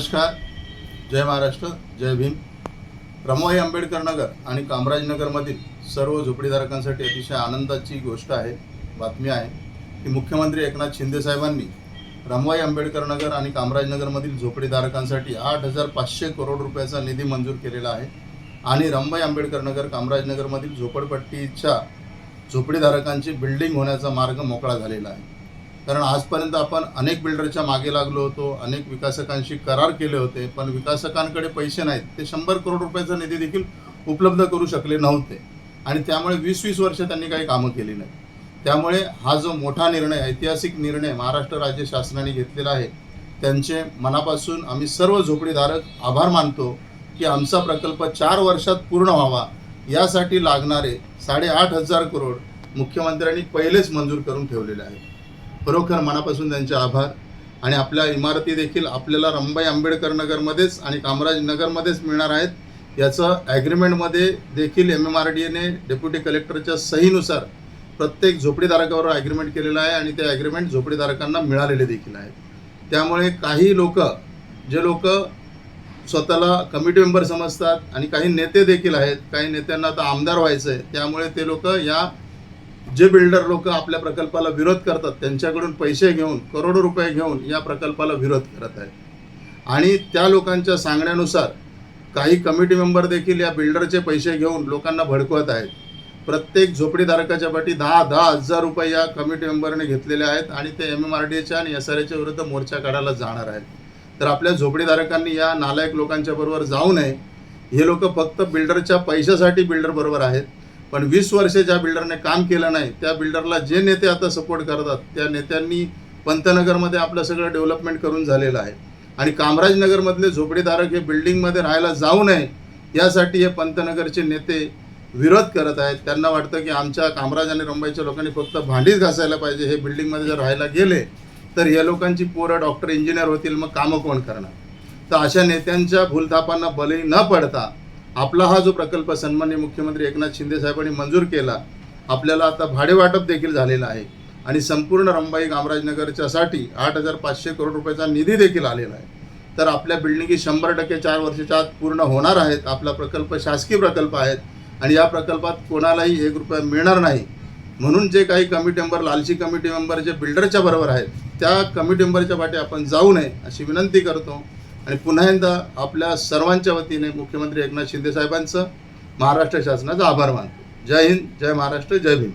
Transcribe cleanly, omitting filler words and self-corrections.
नमस्कार, जय महाराष्ट्र, जय भीम. रमाबाई आंबेडकर नगर आणि कामराजनगरमधील सर्व झोपडीधारकांसाठी अतिशय आनंदाची गोष्ट आहे, बातमी आहे की मुख्यमंत्री एकनाथ शिंदे साहेबांनी रमाबाई आंबेडकर नगर आणि कामराजनगरमधील झोपडीधारकांसाठी 8,500 करोड रुपयाचा निधी मंजूर केलेला आहे. आणि रमाबाई आंबेडकर नगर कामराजनगरमधील झोपडपट्टीच्या झोपडीधारकांची बिल्डिंग होण्याचा मार्ग मोकळा झालेला आहे. कारण आजपर्यंत आपण अनेक बिल्डरच्या मागे लागलो होतो, अनेक विकासकांशी करार केले होते, पण विकासकांकडे पैसे नाहीत. ते 100 करोड रुपयाचा निधी देखील उपलब्ध करू शकले नव्हते आणि त्यामुळे 20-20 वर्ष त्यांनी काही कामं केली नाही. त्यामुळे हा जो मोठा निर्णय, ऐतिहासिक निर्णय महाराष्ट्र राज्य शासनाने घेतलेला आहे, त्यांचे मनापासून आम्ही सर्व झोपडीधारक आभार मानतो की आमचा प्रकल्प 4 वर्षात पूर्ण व्हावा यासाठी लागणारे 8,500 करोड मुख्यमंत्र्यांनी पहिलेच मंजूर करून ठेवलेले आहे. खरोखर मनापासून त्यांचे आभार. आणि आपल्या इमारती देखील आपल्याला रमाबाई आंबेडकर नगरमध्येच आणि कामराजनगरमध्येच मिळणार आहेत. याचं ॲग्रीमेंटमध्ये देखील MMRDAने डेप्युटी कलेक्टरच्या सहीनुसार प्रत्येक झोपडीधारकावर ॲग्रीमेंट केलेलं आहे आणि ते ॲग्रीमेंट झोपडीधारकांना मिळालेले देखील आहे. त्यामुळे काही लोक, जे लोक स्वतःला कमिटी मेंबर समजतात आणि काही नेते देखील आहेत, काही नेत्यांना आता आमदार व्हायचं आहे, त्यामुळे ते लोक जे बिल्डर लोक आपल्या प्रकल्पाला विरोध करतात त्यांच्याकडून पैसे घेऊन, करोडो रुपये घेऊन या प्रकल्पाला विरोध करत आहेत. आणि त्या लोकांच्या सांगण्यानुसार काही कमिटी मेंबर देखील या बिल्डरचे पैसे घेऊन लोकांना भडकवत आहेत. प्रत्येक झोपडीधारकाच्या पाठी 10,000 रुपये या कमिटी मेंबरने घेतलेले आहेत आणि ते MMRDAच्या आणि SRAच्या विरुद्ध मोर्चा काढायला जाणार आहेत. तर आपल्या झोपडीधारकांनी या नालायक लोकांच्या बरोबर जाऊ नये. हे लोक फक्त बिल्डरच्या पैशासाठी बिल्डर बरोबर आहेत, पण 20 वर्षे ज्या बिल्डरने काम केलं नाही त्या बिल्डरला जे नेते आता सपोर्ट करतात त्या नेत्यांनी पंतनगरमध्ये आपलं सगळं डेव्हलपमेंट करून झालेलं आहे. आणि कामराजनगरमधले झोपडीधारक हे बिल्डिंगमध्ये राहायला जाऊ नये यासाठी हे पंतनगरचे नेते विरोध करत आहेत. त्यांना वाटतं की आमच्या कामराज आणि रमाबाईच्या लोकांनी फक्त भांडीच घासायला पाहिजे. हे बिल्डिंगमध्ये जर राहायला गेले तर या लोकांची पोरं डॉक्टर, इंजिनियर होतील, मग कामं कोण करणार. तर अशा नेत्यांच्या भूलथापांना बळी न पडता आपला हा जो प्रकल्प सन्माननीय मुख्यमंत्री एकनाथ शिंदे साहेबांनी मंजूर केला, आपल्याला आता भाडेवाटप देखील झालेलं आहे आणि संपूर्ण रमाबाई कामराजनगरच्यासाठी 8,500 करोड रुपयाचा निधी देखील आलेला आहे. तर आपल्या बिल्डिंगी 100% 4 वर्षाच्या आत पूर्ण होणार आहेत. आपला प्रकल्प शासकीय प्रकल्प आहेत आणि या प्रकल्पात कोणालाही 1 रुपया मिळणार नाही. म्हणून जे काही कमिटी मेंबर, लालची कमिटी मेंबर जे बिल्डरच्या बरोबर आहेत, त्या कमिटी मेंबरच्या पाठी आपण जाऊ नये अशी विनंती करतो. आणि पुन्हा एकदा आपल्या सर्वांच्या वतीने मुख्यमंत्री एकनाथ शिंदे साहेबांचं, महाराष्ट्र शासनाचा आभार मानतो. जय हिंद, जय महाराष्ट्र, जय भीम.